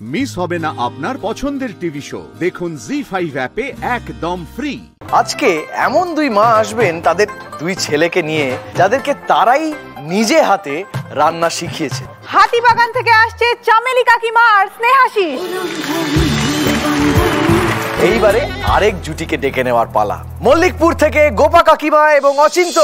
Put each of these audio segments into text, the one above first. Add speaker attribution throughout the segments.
Speaker 1: Miss হবে না আপনার পছন্দের টিভি শো। দেখুন জি5 অ্যাপে একদম ফ্রি।
Speaker 2: আজকে এমন দুই মা আসবেন তাদের দুই ছেলেকে নিয়ে, যাদেরকে তারাই নিজে হাতে রান্না শিখিয়েছে।
Speaker 3: হাতিবাগান থেকে আসছে চামেলি কাকিমা আর স্নেহাশিস।
Speaker 2: এইবারে আরেক জুটিকে ডেকে নেওয়ার পালা। মল্লিকপুর থেকে গোপা কাকিমা এবং অচিন্ত।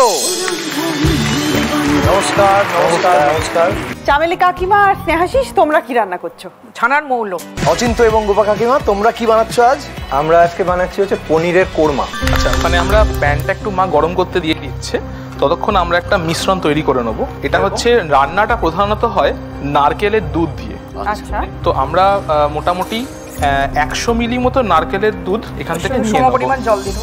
Speaker 2: নমস্কার নমস্কার নমস্কার।
Speaker 3: চামেলি কাকিমা আর স্নেহাশিস, তোমরা কি রান্না করছো? ছানার মৌল।
Speaker 2: অচিন্ত এবং গোপা কাকিমা, তোমরা কি বানাচ্ছ আজ?
Speaker 4: আমরা আজকে বানাচ্ছি হচ্ছে পনিরের কোরমা।
Speaker 5: আচ্ছা, ওখানে আমরা প্যানটা একটু মা গরম করতে দিয়ে দিচ্ছে, ততক্ষণ আমরা একটা মিশ্রণ তৈরি করে নেবো। এটা হচ্ছে রান্নাটা প্রধানত হয় নারকেলের দুধ দিয়ে।
Speaker 3: আচ্ছা,
Speaker 5: তো আমরা মোটামুটি 100 মিলি মতো নারকেলের দুধ এখান থেকে নিয়ে নেব।
Speaker 3: পরিমাণ জল দিন।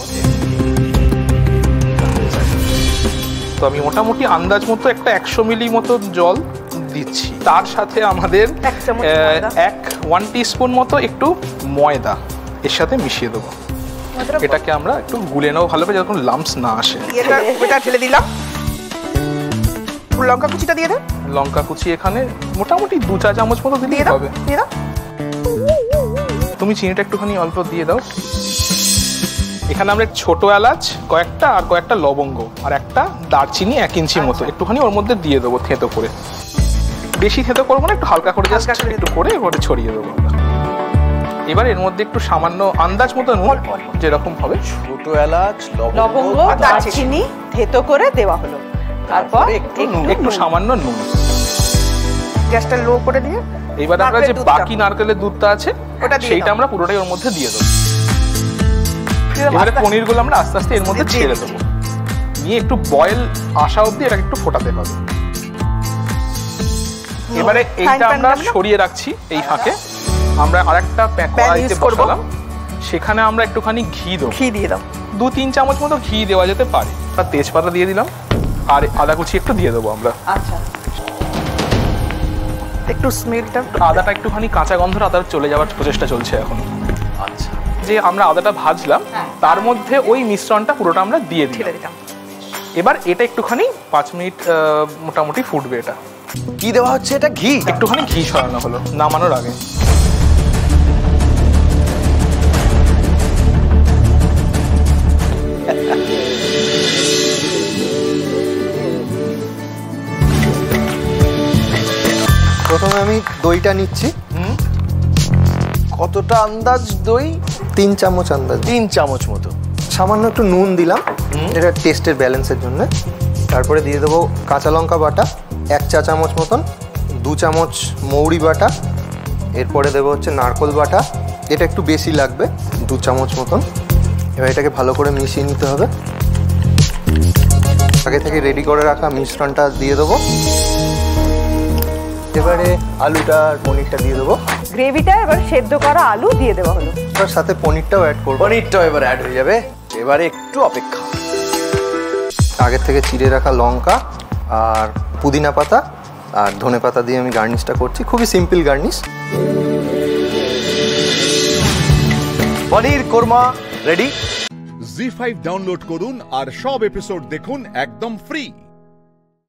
Speaker 5: তো আমি মোটামুটি আন্দাজ মতো একটা 100 মিলি মতো জল দিচ্ছি। তার সাথে আমাদের 1 টিস্পুন মতো একটু ময়দা এর সাথে মিশিয়ে দেবো। এটাকে আমরা একটু গুলে নেবো ভালো করে, যখন লাম্পস না আসে।
Speaker 3: এটা ঢেলে দিলাম। লঙ্কা কুচিটা দিয়ে দাও।
Speaker 5: লঙ্কা কুচি এখানে মোটামুটি 2 চা চামচ মতো দিলেই হবে।
Speaker 3: দিয়ে দাও।
Speaker 5: তুমি চিনিটা একটুখানি অল্প দিয়ে দাও। এখানে আমরা ছোট এলাচ কয়েকটা আর কয়েকটা লবঙ্গ আর একটা দারচিনি 1 ইঞ্চি মতো একটুখানি ওর মধ্যে দিয়ে দেবো থেতো করে। বেশি থেতো করবো না, একটু হালকা করে জাস্ট একটু করে এবারে ছড়িয়ে দেবো। এবার এর মধ্যে একটু সামান্য আন্দাজ মতো নুন যেরকম হবে।
Speaker 2: ছোট এলাচ,
Speaker 3: লবঙ্গ, দারচিনি থেতো করে দেওয়া হলো। তারপর
Speaker 5: একটু সামান্য নুন।
Speaker 3: গ্যাসটা লো করে দিয়ে
Speaker 5: এবার আমরা যে বাকি নারকেলের দুধটা আছে সেইটা আমরা পুরোটাই ওর মধ্যে দিয়ে দেবো। এবারে পনিরগুলো আমরা আস্তে আস্তে এর মধ্যে ছেড়ে দেবো, নিয়ে একটু বয়েল আসা অবধি এটাকে একটু ফোটাতে হবে। এবারে এইটা আমরা সরিয়ে রাখছি। এই ফাঁকে আমরা আরেকটা কড়াইতে বসালাম, সেখানে আমরা একটুখানি ঘি দেবো।
Speaker 3: ঘি দিয়ে দাও।
Speaker 5: 2-3 চামচ মতো ঘি দেওয়া যেতে পারে। আর তেজপাতা দিয়ে দিলাম, আর আদা কুচি একটু দিয়ে দেবো আমরা।
Speaker 3: আচ্ছা, একটু স্মেলটা,
Speaker 5: আদাটা একটুখানি কাঁচা গন্ধটা আদার চলে যাওয়ার প্রচেষ্টা চলছে এখন।
Speaker 2: আচ্ছা,
Speaker 5: যে আমরা আদাটা ভাজলাম তার মধ্যে ওই মিশ্রণটা পুরোটা আমরা দিয়ে দিলাম। এবার এটা একটুখানি 5 মিনিট মোটামুটি ফুটবে। এটা
Speaker 2: কি দেওয়া হচ্ছে? এটা ঘি,
Speaker 5: একটুখানি ঘি ছড়ানো হলো নামানোর আগে।
Speaker 4: প্রথমে আমি দইটা নিচ্ছি।
Speaker 2: কতটা আন্দাজ দই?
Speaker 4: 3 চামচ আন্দাজ।
Speaker 2: 3 চামচ মতো।
Speaker 4: সামান্য একটু নুন দিলাম, এটা টেস্টের ব্যালেন্সের জন্য। তারপরে দিয়ে দেবো কাঁচা লঙ্কা বাটা 1 চা চামচ মতন, 2 চামচ মৌরি বাটা, এরপরে দেবো হচ্ছে নারকোল বাটা, এটা একটু বেশি লাগবে, 2 চামচ মতন। এবার এটাকে ভালো করে মিশিয়ে নিতে হবে। আগে থেকে রেডি করে রাখা মিশ্রণটা দিয়ে দেবো। এবারে আলুটা আর পনিরটা দিয়ে দেবো।
Speaker 3: গ্রেভিটা এবার সেদ্ধ করা আলু দিয়ে দেওয়া হলো।
Speaker 4: তার সাথে পনিরটাও অ্যাড করবো।
Speaker 2: পনিরটাও এবার অ্যাড হয়ে যাবে। এবারে একটু অপেক্ষা।
Speaker 4: আগে থেকে চিড়ে রাখা লঙ্কা আর পুদিনা পাতা আর ধনে পাতা দিয়ে আমি গার্নিশটা করছি। খুবই সিম্পল গার্নিশ।
Speaker 2: পনির কোরমা রেডি।
Speaker 1: জি5 ডাউনলোড করুন আর সব এপিসোড দেখুন একদম ফ্রি।